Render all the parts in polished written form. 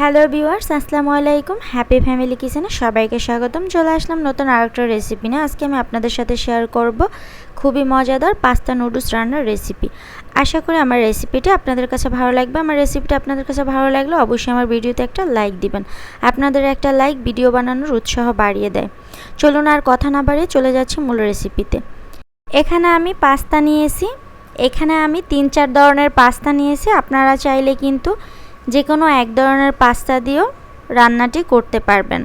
Hello viewers, আসসালামু আলাইকুম। Happy family কিচেনে সবাইকে স্বাগতম। চলে আসলাম নতুন আরেকটা রেসিপি নিয়ে। আজকে আমি আপনাদের সাথে শেয়ার করব খুবই মজাদার পাস্তা নুডলস রান্নার রেসিপি। আশা করি আমার রেসিপিটা আপনাদের কাছে ভালো লাগবে। আমার রেসিপিটা আপনাদের কাছে ভালো লাগলে অবশ্যই আমার ভিডিওতে একটা লাইক দিবেন। আপনাদের একটা লাইক ভিডিও বানানোর উৎসাহ বাড়িয়ে দেয়। চলুন আর কথা না বাড়িয়ে চলে যাচ্ছি মূল রেসিপিতে। এখানে আমি পাস্তা নিয়েছি। এখানে আমি 3-4 ধরনের পাস্তা নিয়েছি। আপনারা চাইলে কিন্তু যে কোনো এক ধরনের পাস্তা দিয়েও রান্নাটি করতে পারবেন।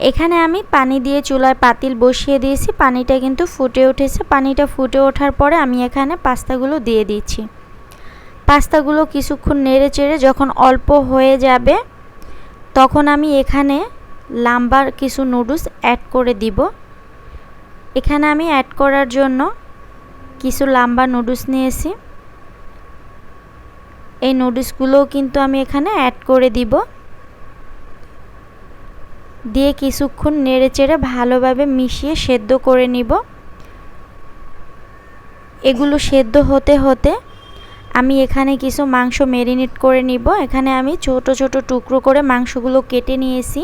এখানে আমি পানি দিয়ে চুলায় পাতিল বসিয়ে দিয়েছি। পানিটা কিন্তু ফুটে উঠেছে। পানিটা ফুটে ওঠার পরে আমি এখানে পাস্তাগুলো দিয়ে দিচ্ছি। পাস্তাগুলো কিছুক্ষণ নেড়ে চেড়ে যখন অল্প হয়ে যাবে তখন আমি এখানে লম্বা কিছু নুডলস অ্যাড করে দিব। এখানে আমি অ্যাড করার জন্য কিছু লম্বা নুডলস নিয়েছি। এই নুডলসগুলোও কিন্তু আমি এখানে অ্যাড করে দিব। দিয়ে কিছুক্ষণ নেড়েচেড়ে ভালোভাবে মিশিয়ে সেদ্ধ করে নিব। এগুলো সেদ্ধ হতে হতে আমি এখানে কিছু মাংস ম্যারিনেট করে নিব। এখানে আমি ছোট ছোট টুকরো করে মাংসগুলো কেটে নিয়েছি।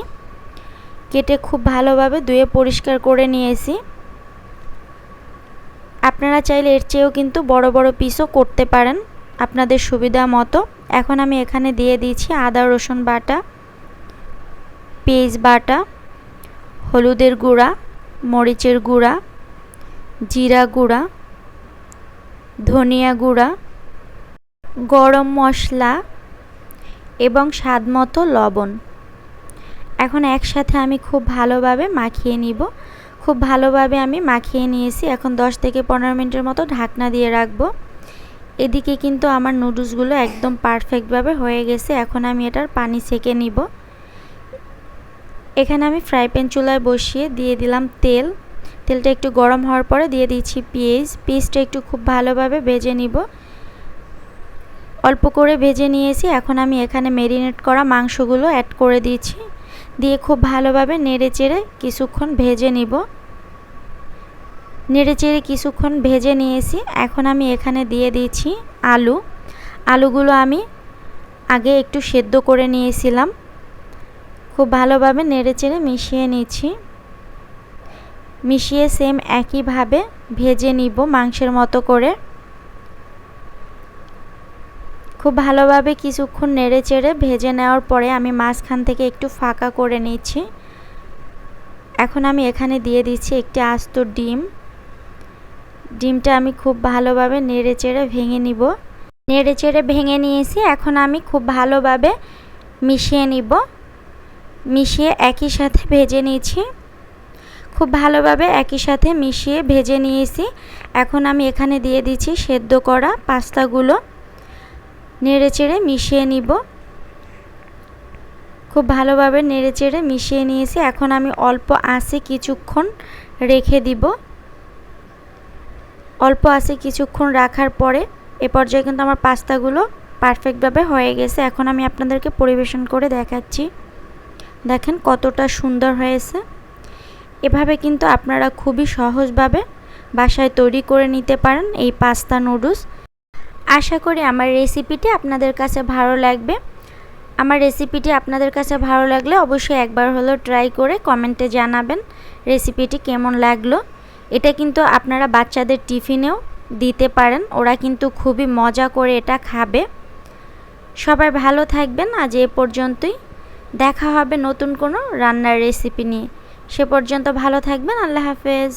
কেটে খুব ভালোভাবে ধুয়ে পরিষ্কার করে নিয়েছি। আপনারা চাইলে এর চেয়েও কিন্তু বড় বড় পিসও করতে পারেন আপনাদের সুবিধা মতো। এখন আমি এখানে দিয়ে দিচ্ছি আদা রসুন বাটা, পেঁয়াজ বাটা, হলুদের গুঁড়া, মরিচের গুঁড়া, জিরা গুঁড়া, ধনিয়া গুঁড়া, গরম মশলা এবং স্বাদমতো লবণ। এখন একসাথে আমি খুব ভালোভাবে মাখিয়ে নিব। খুব ভালোভাবে আমি মাখিয়ে নিয়েছি। এখন 10 থেকে 15 মিনিটের মতো ঢাকনা দিয়ে রাখবো। এদিকে কিন্তু আমার নুডলসগুলো একদম পারফেক্টভাবে হয়ে গেছে। এখন আমি এটার পানি ছেঁকে নিব। এখানে আমি ফ্রাই প্যান চুলায় বসিয়ে দিয়ে দিলাম তেল। তেলটা একটু গরম হওয়ার পরে দিয়ে দিচ্ছি পেঁয়াজটা একটু খুব ভালোভাবে ভেজে নিব। অল্প করে ভেজে নিয়েছি। এখন আমি এখানে ম্যারিনেট করা মাংসগুলো অ্যাড করে দিয়েছি। দিয়ে খুব ভালোভাবে নেড়েচেড়ে কিছুক্ষণ ভেজে নিব। নেড়েচেড়ে কিছুক্ষণ ভেজে নিয়েছি। এখন আমি এখানে দিয়ে দিচ্ছি আলুগুলো আমি আগে একটু সেদ্ধ করে নিয়েছিলাম। খুব ভালোভাবে নেড়েচেড়ে মিশিয়ে নিচ্ছি। মিশিয়ে সেম একইভাবে ভেজে নিব মাংসের মতো করে। খুব ভালোভাবে কিছুক্ষণ নেড়েচেড়ে ভেজে নেওয়ার পরে আমি মাঝখান থেকে একটু ফাঁকা করে নিচ্ছি। এখন আমি এখানে দিয়ে দিচ্ছি একটি আস্ত ডিমটা আমি খুব ভালোভাবে নেড়েচেড়ে ভেঙে নিব। নেড়েচেড়ে ভেঙে নিয়েছি। এখন আমি খুব ভালোভাবে মিশিয়ে নিব। মিশিয়ে একই সাথে ভেজে নিয়েছি। খুব ভালোভাবে একই সাথে মিশিয়ে ভেজে নিয়েছি। এখন আমি এখানে দিয়ে দিচ্ছি সেদ্ধ করা পাস্তাগুলো। নেড়েচেড়ে মিশিয়ে নিব। খুব ভালোভাবে নেড়েচেড়ে মিশিয়ে নিয়েছি। এখন আমি অল্প আঁচে কিছুক্ষণ রেখে দিব। অল্প আঁচে কিছুক্ষণ রাখার পরে এ পর্যায়ে কিন্তু আমার পাস্তাগুলো পারফেক্টভাবে হয়ে গেছে। এখন আমি আপনাদেরকে পরিবেশন করে দেখাচ্ছি। দেখেন কতটা সুন্দর হয়েছে। এভাবে কিন্তু আপনারা খুবই সহজভাবে বাসায় তৈরি করে নিতে পারেন এই পাস্তা নুডলস। আশা করি আমার রেসিপিটি আপনাদের কাছে ভালো লাগবে। আমার রেসিপিটি আপনাদের কাছে ভালো লাগলে অবশ্যই একবার হলেও ট্রাই করে কমেন্টে জানাবেন রেসিপিটি কেমন লাগলো। এটা কিন্তু আপনারা বাচ্চাদের টিফিনেও দিতে পারেন। ওরা কিন্তু খুবই মজা করে এটা খাবে। সবাই ভালো থাকবেন। আজ এ পর্যন্তই। দেখা হবে নতুন কোনো রান্নার রেসিপি নিয়ে। সে পর্যন্ত ভালো থাকবেন। আল্লাহ হাফেজ।